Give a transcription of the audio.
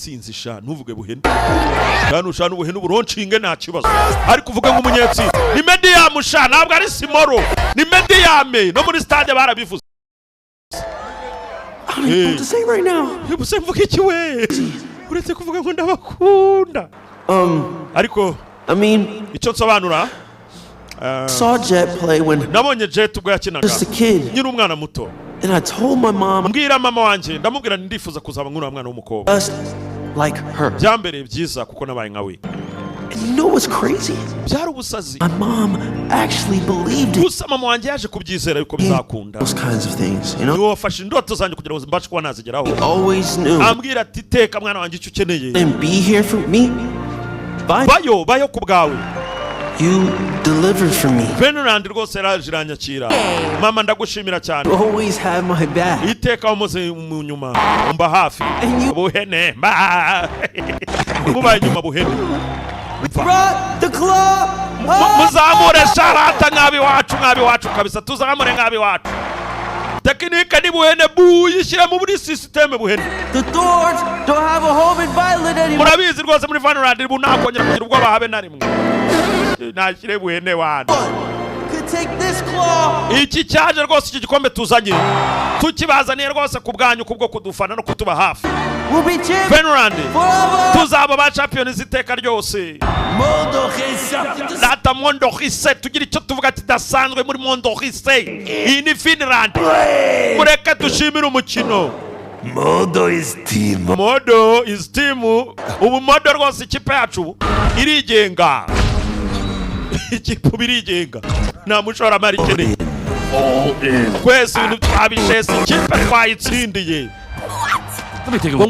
intsinzi sha ntuvuge buhene kandi ushana ubuhene uburoncinge nta kibazo ariko uvuge nk'umunyetsi ni medium sha ntabwo ari simoro ni medium no muri stade barabivuze to say right now. Ubuse mvuga iki we uretse kuvuga ngo ndabakunda ariko I mean, icyo nsobanura saw Jet play when nabonye Jet ubwo yakinaga just a kid. nyiri umwana muto And I told my mom mbwira mama wanje ndamubwira ndifuza kuzaba nk'uriya mwana w'umukobwa just like her. byambereye byiza kuko nabaye nka we And you know what's crazy? byari ubusazi My mom actually believed it. gusa mama wanje yaje kubyizera yuko bizakunda Those kinds of things, you know? niwe wafashe indoto zanjye kugira ngo mbashe kuba nazigeraho Always knew. ambwira ati teka mwana wanjye icyo ukeneye And be here for me. Bye. bayo ku bwawe You delivered for me. Fernand rwose yaraje iranyakira mama ndagushimira cyane Always have my back. iteka wamuze mu nyuma umba hafi And you buhene mubaye nyuma buhene brought the club. muzamure sharata nk'abi wacu kabisa tuzamure nk'abi wacu tekinike ni buhene yishyira muri systeme buhene The Thorns don't have a home in Violet anymore. murabizi rwose muri Vanguard bu nakongera kugira ubwoba habe na rimwe nashyire buhene wana Could take this claw. iki cyaje rwose iki gikombe tuzanye tukibazaniye rwose ku bwanyu kubwo kudufana no kutuba hafi We'll be champions Vanguard forever. tuzaba ba champions iteka ryose Mondo Rizzo. Data Mondo Rise tugira icyo tuvuga kidasanzwe muri Mondo Rise iyi ni Finland mureke dushimire umukino Mondo is team. Modo is team ubu Modo rwose ikipe yacu irigenga ikipe birigenga nta mushoramari ikeneye twese ibintu twabishese ikipe twayitsindiye ngo